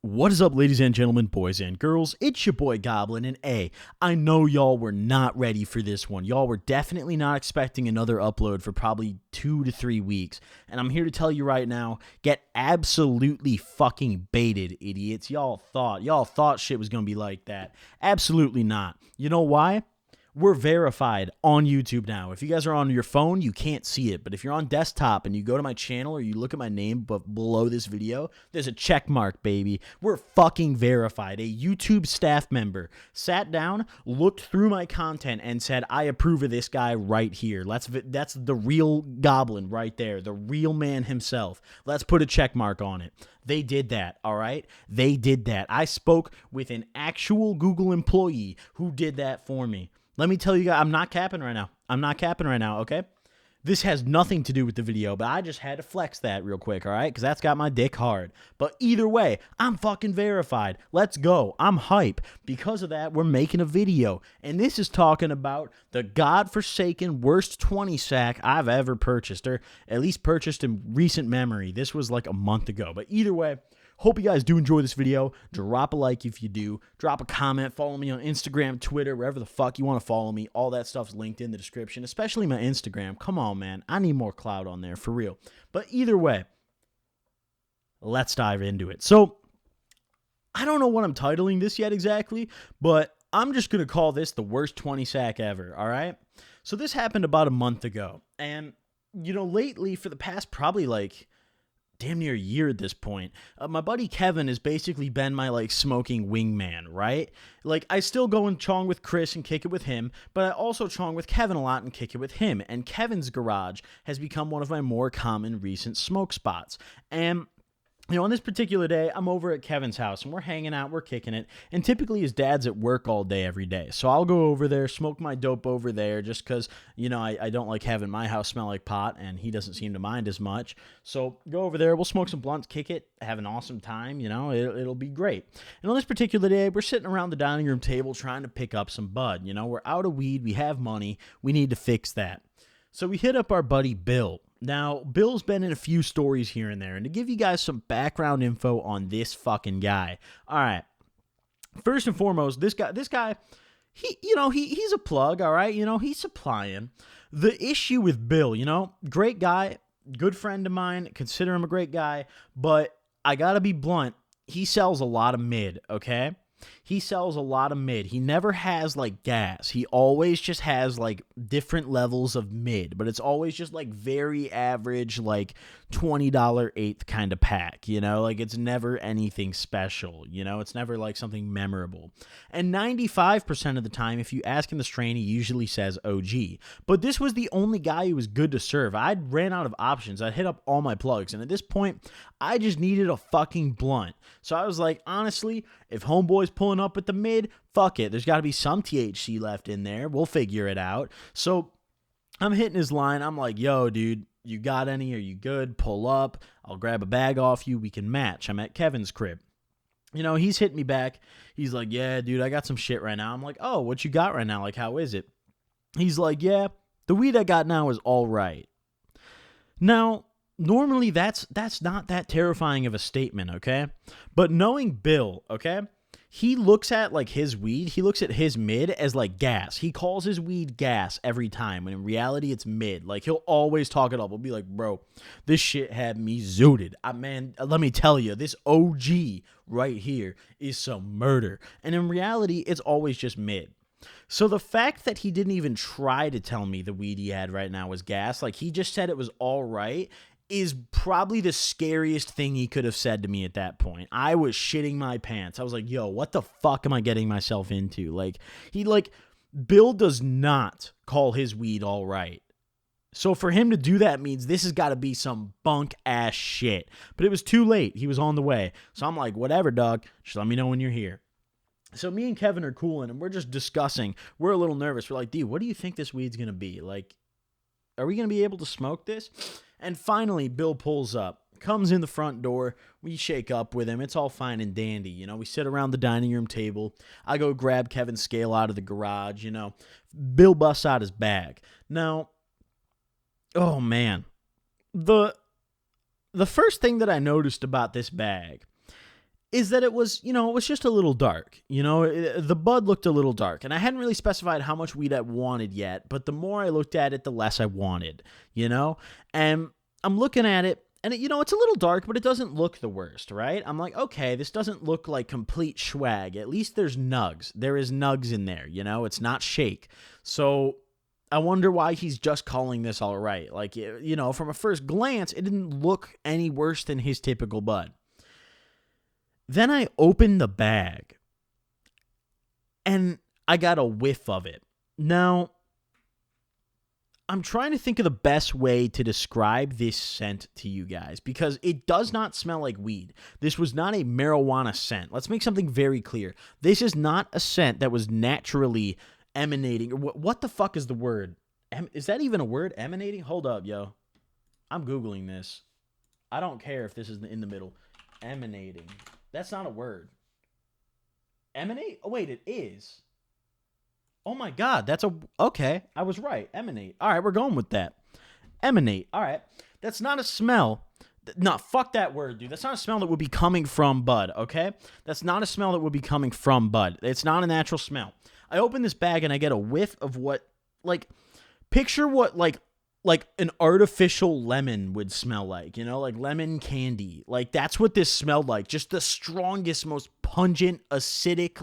What is up, ladies and gentlemen, boys and girls? It's your boy Goblin, and I know y'all were not ready for this one. Y'all were definitely not expecting another upload for probably 2 to 3 weeks, and I'm here to tell you right now, get absolutely fucking baited, idiots. Y'all thought shit was gonna be like that. Absolutely not. You know why? We're verified on YouTube now. If you guys are on your phone, you can't see it. But if you're on desktop and you go to my channel or you look at my name below this video, there's a check mark, baby. We're fucking verified. A YouTube staff member sat down, looked through my content, and said, I approve of this guy right here. That's the real Goblin right there, the real man himself. Let's put a check mark on it. They did that, all right? They did that. I spoke with an actual Google employee who did that for me. Let me tell you guys, I'm not capping right now, okay? This has nothing to do with the video, but I just had to flex that real quick, all right? Because that's got my dick hard. But either way, I'm fucking verified. Let's go. I'm hype. Because of that, we're making a video. And this is talking about the godforsaken worst 20 sack I've ever purchased, or at least purchased in recent memory. This was like a month ago. But either way, hope you guys do enjoy this video. Drop a like if you do. Drop a comment. Follow me on Instagram, Twitter, wherever the fuck you want to follow me. All that stuff's linked in the description, especially my Instagram. Come on, man. I need more clout on there, for real. But either way, let's dive into it. So, I don't know what I'm titling this yet exactly, but I'm just going to call this the worst 20 sack ever, all right? So this happened about a month ago. And, you know, lately, for the past probably like damn near a year at this point, my buddy Kevin has basically been my like smoking wingman, right? Like, I still go and chong with Chris and kick it with him, but I also chong with Kevin a lot and kick it with him. And Kevin's garage has become one of my more common recent smoke spots. And you know, on this particular day, I'm over at Kevin's house, and we're hanging out, we're kicking it, and typically his dad's at work all day, every day. So I'll go over there, smoke my dope over there, just because, you know, I don't like having my house smell like pot, and he doesn't seem to mind as much. So go over there, we'll smoke some blunts, kick it, have an awesome time, you know, it'll be great. And on this particular day, we're sitting around the dining room table trying to pick up some bud. You know, we're out of weed, we have money, we need to fix that. So we hit up our buddy Bill. Now, Bill's been in a few stories here and there, and to give you guys some background info on this fucking guy. All right. First and foremost, this guy, he's a plug, all right? You know, he's supplying. The issue with Bill, you know, great guy, good friend of mine, consider him a great guy, but I got to be blunt, he sells a lot of mid, okay? He sells a lot of mid. He never has like gas. He always just has like different levels of mid, but it's always just like very average, like $20 eighth kind of pack, you know, like it's never anything special, you know, it's never like something memorable. And 95% of the time, if you ask him the strain, he usually says OG. But this was the only guy who was good to serve. I ran out of options. I hit up all my plugs, and at this point, I just needed a fucking blunt. So I was like, honestly, if homeboy's pulling up at the mid, fuck it. There's got to be some THC left in there. We'll figure it out. So I'm hitting his line. I'm like, yo, dude, you got any? Are you good? Pull up. I'll grab a bag off you. We can match. I'm at Kevin's crib. You know, he's hitting me back. He's like, yeah, dude, I got some shit right now. I'm like, oh, what you got right now? Like, how is it? He's like, yeah, the weed I got now is all right. Now, normally that's not that terrifying of a statement, okay? But knowing Bill, okay, he looks at like his weed, he looks at his mid as like gas. He calls his weed gas every time, when in reality it's mid. Like, he'll always talk it up. He'll be like, bro, this shit had me zooted. Man, let me tell you, this OG right here is some murder. And in reality, it's always just mid. So the fact that he didn't even try to tell me the weed he had right now was gas, like he just said it was all right, is probably the scariest thing he could have said to me at that point. I was shitting my pants. I was like, yo, what the fuck am I getting myself into? Like, Bill does not call his weed all right. So for him to do that means this has got to be some bunk ass shit. But it was too late. He was on the way. So I'm like, whatever, dog. Just let me know when you're here. So me and Kevin are cooling, and we're just discussing. We're a little nervous. We're like, dude, what do you think this weed's going to be? Like, are we going to be able to smoke this? And finally, Bill pulls up, comes in the front door. We shake up with him. It's all fine and dandy. You know, we sit around the dining room table. I go grab Kevin's scale out of the garage. You know, Bill busts out his bag. Now, oh man, the first thing that I noticed about this bag is that it was, it was just a little dark. The bud looked a little dark, and I hadn't really specified how much weed I wanted yet, but the more I looked at it, the less I wanted, And I'm looking at it, and it's a little dark, but it doesn't look the worst, right? I'm like, okay, this doesn't look like complete swag. At least there's nugs. There is nugs in there, it's not shake. So I wonder why he's just calling this all right. Like, from a first glance, it didn't look any worse than his typical bud. Then I opened the bag, and I got a whiff of it. Now, I'm trying to think of the best way to describe this scent to you guys, because it does not smell like weed. This was not a marijuana scent. Let's make something very clear. This is not a scent that was naturally emanating. What the fuck is the word? Is that even a word? Emanating? Hold up, yo. I'm Googling this. I don't care if this is in the middle. Emanating. That's not a word. Emanate? Oh, wait, it is. Oh, my God. Okay, I was right. Emanate. All right, we're going with that. Emanate. All right. That's not a smell. No, fuck that word, dude. That's not a smell that would be coming from bud, okay? That's not a smell that would be coming from bud. It's not a natural smell. I open this bag, and I get a whiff of what, picture what, like an artificial lemon would smell like, like lemon candy. Like, that's what this smelled like. Just the strongest, most pungent, acidic,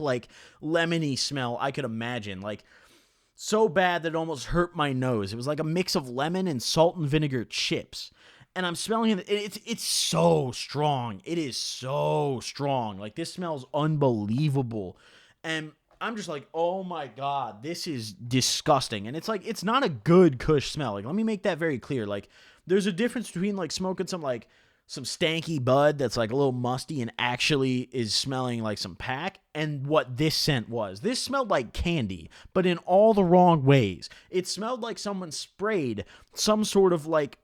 lemony smell I could imagine. Like, so bad that it almost hurt my nose. It was like a mix of lemon and salt and vinegar chips. And I'm smelling it. It's so strong. It is so strong. Like, this smells unbelievable. And I'm just like, oh my God, this is disgusting. And it's like, it's not a good Kush smell. Like, let me make that very clear. Like, there's a difference between smoking some stanky bud that's a little musty and actually is smelling like some pack, and what this scent was. This smelled like candy, but in all the wrong ways. It smelled like someone sprayed some sort of like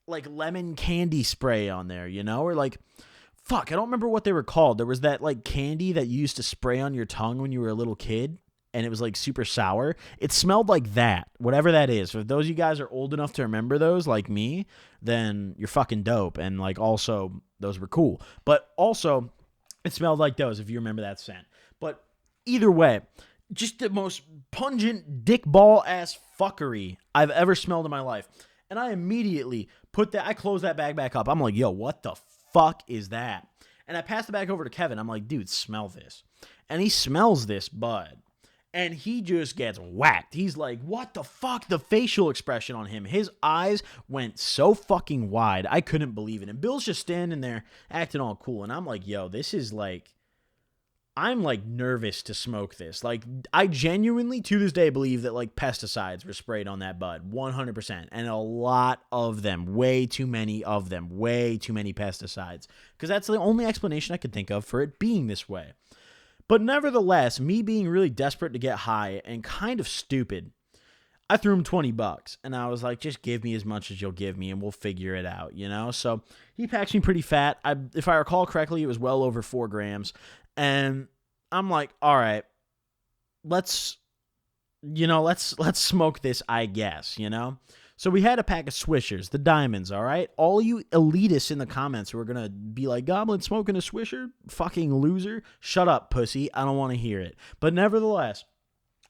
lemon candy spray on there, or fuck, I don't remember what they were called. There was that candy that you used to spray on your tongue when you were a little kid, and it was super sour. It smelled like that, whatever that is. For those of you guys are old enough to remember those, like me, then you're fucking dope. And also, those were cool. But also, it smelled like those, if you remember that scent. But either way, just the most pungent dickball ass fuckery I've ever smelled in my life. And I immediately I closed that bag back up. I'm like, yo, what the fuck is that? And I passed it back over to Kevin. I'm like, dude, smell this. And he smells this bud, and he just gets whacked. He's like, what the fuck? The facial expression on him, his eyes went so fucking wide. I couldn't believe it. And Bill's just standing there acting all cool. And I'm like, yo, this is I'm nervous to smoke this. I genuinely to this day believe that pesticides were sprayed on that bud 100%, and a lot of them, way too many of them, way too many pesticides, because that's the only explanation I could think of for it being this way. But nevertheless, me being really desperate to get high and kind of stupid, I threw him $20, and I was like, just give me as much as you'll give me and we'll figure it out, So he packs me pretty fat. If I recall correctly, it was well over 4 grams. And I'm like, all right, let's smoke this, I guess, So we had a pack of Swishers, the Diamonds, all right? All you elitists in the comments who are going to be like, Goblin smoking a Swisher? Fucking loser. Shut up, pussy. I don't want to hear it. But nevertheless,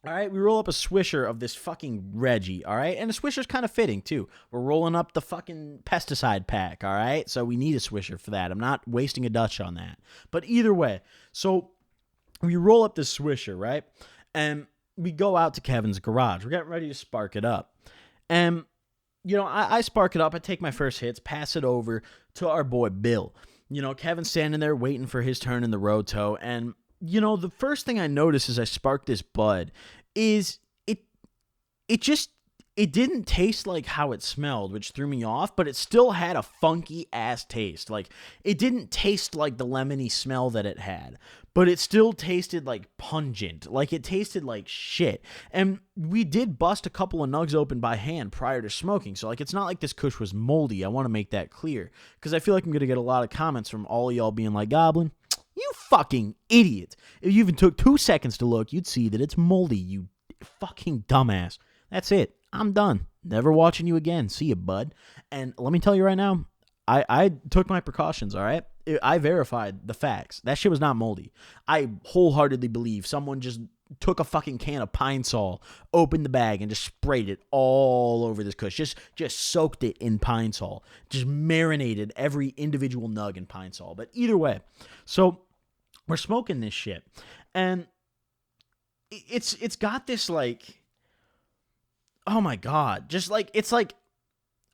all right, we roll up a Swisher of this fucking Reggie, all right? And the Swisher's kind of fitting, too. We're rolling up the fucking Pesticide Pack, all right? So we need a Swisher for that. I'm not wasting a Dutch on that. But either way, so we roll up this Swisher, right? And we go out to Kevin's garage. We're getting ready to spark it up. And, I spark it up. I take my first hits, pass it over to our boy Bill. Kevin's standing there waiting for his turn in the roto. And, the first thing I notice as I spark this bud is it didn't taste like how it smelled, which threw me off, but it still had a funky ass taste. It didn't taste like the lemony smell that it had, but it still tasted pungent. It tasted like shit. And we did bust a couple of nugs open by hand prior to smoking. So it's not like this Kush was moldy. I want to make that clear, because I feel like I'm going to get a lot of comments from all of y'all being like, Goblin, you fucking idiot. If you even took 2 seconds to look, you'd see that it's moldy, you fucking dumbass. That's it. I'm done. Never watching you again. See you, bud. And let me tell you right now, I took my precautions, all right? I verified the facts. That shit was not moldy. I wholeheartedly believe someone just took a fucking can of Pine Sol, opened the bag, and just sprayed it all over this kush. Just soaked it in Pine Sol. Just marinated every individual nug in Pine Sol. But either way, so we're smoking this shit, and it's got this like, oh my God, just like, it's like,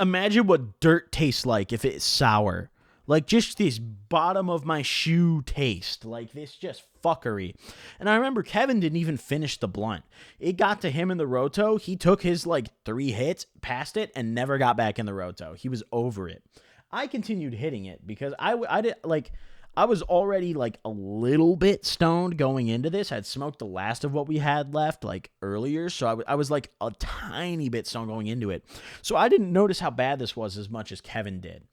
imagine what dirt tastes like if it's sour. Like, just this bottom of my shoe taste. Like, this just fuckery. And I remember Kevin didn't even finish the blunt. It got to him in the roto. He took his, like, 3 hits, passed it, and never got back in the roto. He was over it. I continued hitting it because I was already, like, a little bit stoned going into this. I'd smoked the last of what we had left, like, earlier. So I was, like, a tiny bit stoned going into it. So I didn't notice how bad this was as much as Kevin did.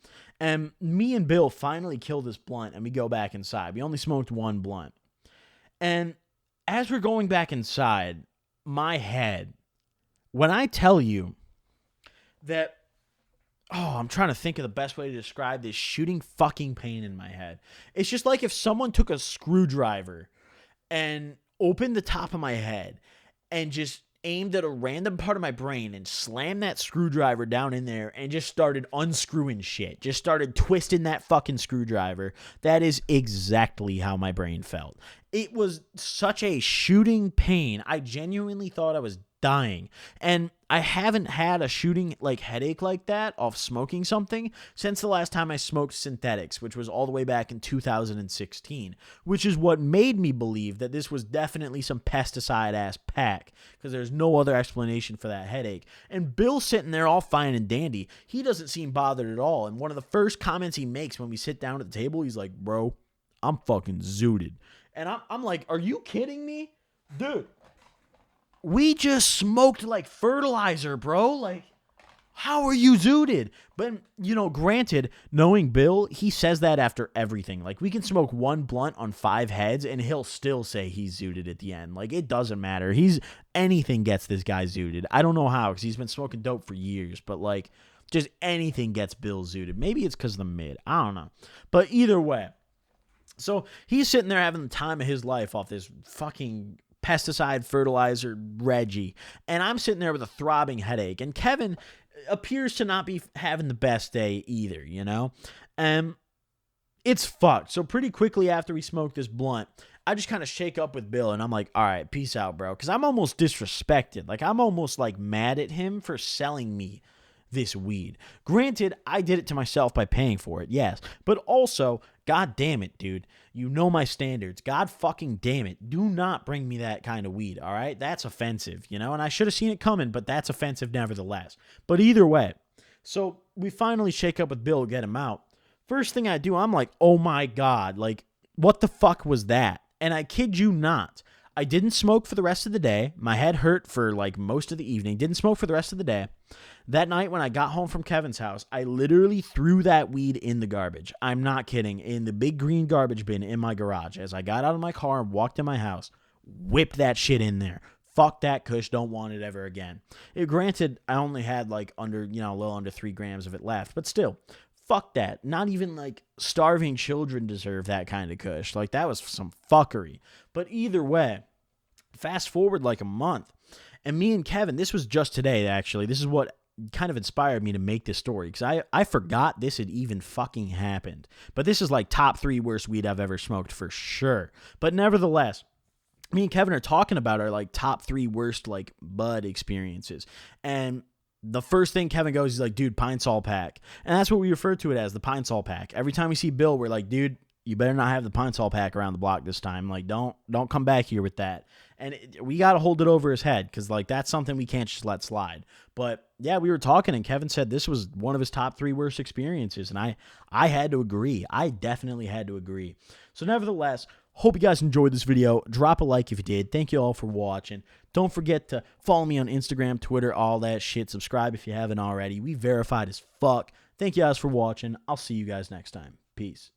And me and Bill finally kill this blunt, and we go back inside. We only smoked 1 blunt. And as we're going back inside, my head, when I tell you that, I'm trying to think of the best way to describe this shooting fucking pain in my head. It's just like if someone took a screwdriver and opened the top of my head and just aimed at a random part of my brain and slammed that screwdriver down in there and just started unscrewing shit. Just started twisting that fucking screwdriver. That is exactly how my brain felt. It was such a shooting pain. I genuinely thought I was dying. And I haven't had a shooting like headache like that off smoking something since the last time I smoked synthetics, which was all the way back in 2016, which is what made me believe that this was definitely some pesticide ass pack, because there's no other explanation for that headache. And Bill's sitting there all fine and dandy. He doesn't seem bothered at all. And one of the first comments he makes when we sit down at the table, he's like, "Bro, I'm fucking zooted." And I'm like, "Are you kidding me? Dude, we just smoked like fertilizer, bro. Like, how are you zooted?" But, granted, knowing Bill, he says that after everything. Like, we can smoke 1 blunt on 5 heads, and he'll still say he's zooted at the end. Like, it doesn't matter. Anything gets this guy zooted. I don't know how, because he's been smoking dope for years. But, like, just anything gets Bill zooted. Maybe it's because of the mid. I don't know. But either way. So, he's sitting there having the time of his life off this fucking pesticide fertilizer Reggie, and I'm sitting there with a throbbing headache, and Kevin appears to not be having the best day either, and it's fucked. So pretty quickly after we smoke this blunt, I just kind of shake up with Bill, and I'm like, all right, peace out, bro, because I'm almost disrespected. Like, I'm almost like mad at him for selling me this weed. Granted, I did it to myself by paying for it, yes, but also, god damn it, dude, you know my standards. God fucking damn it, do not bring me that kind of weed, all right? That's offensive, and I should have seen it coming, but that's offensive nevertheless. But either way, so we finally shake up with Bill, get him out. First thing I do, I'm like, oh my God, like, what the fuck was that? And I kid you not, I didn't smoke for the rest of the day. My head hurt for like most of the evening. Didn't smoke for the rest of the day. That night when I got home from Kevin's house, I literally threw that weed in the garbage. I'm not kidding. In the big green garbage bin in my garage. As I got out of my car and walked in my house, whipped that shit in there. Fuck that kush. Don't want it ever again. Granted, I only had like a little under 3 grams of it left. But still, fuck that. Not even like starving children deserve that kind of kush. Like, that was some fuckery. But either way, fast forward like a month, and me and Kevin, this was just today, actually. This is what kind of inspired me to make this story, because I forgot this had even fucking happened. But this is like top 3 worst weed I've ever smoked for sure. But nevertheless, me and Kevin are talking about our like top 3 worst like bud experiences. And the first thing Kevin goes, he's like, dude, Pine Sol Pack. And that's what we refer to it as, the Pine Sol Pack. Every time we see Bill, we're like, dude, you better not have the Pine Sol Pack around the block this time. Like, don't come back here with that. And we got to hold it over his head, because like that's something we can't just let slide. But yeah, we were talking, and Kevin said this was one of his top 3 worst experiences. And I had to agree. I definitely had to agree. So nevertheless, hope you guys enjoyed this video. Drop a like if you did. Thank you all for watching. Don't forget to follow me on Instagram, Twitter, all that shit. Subscribe if you haven't already. We verified as fuck. Thank you guys for watching. I'll see you guys next time. Peace.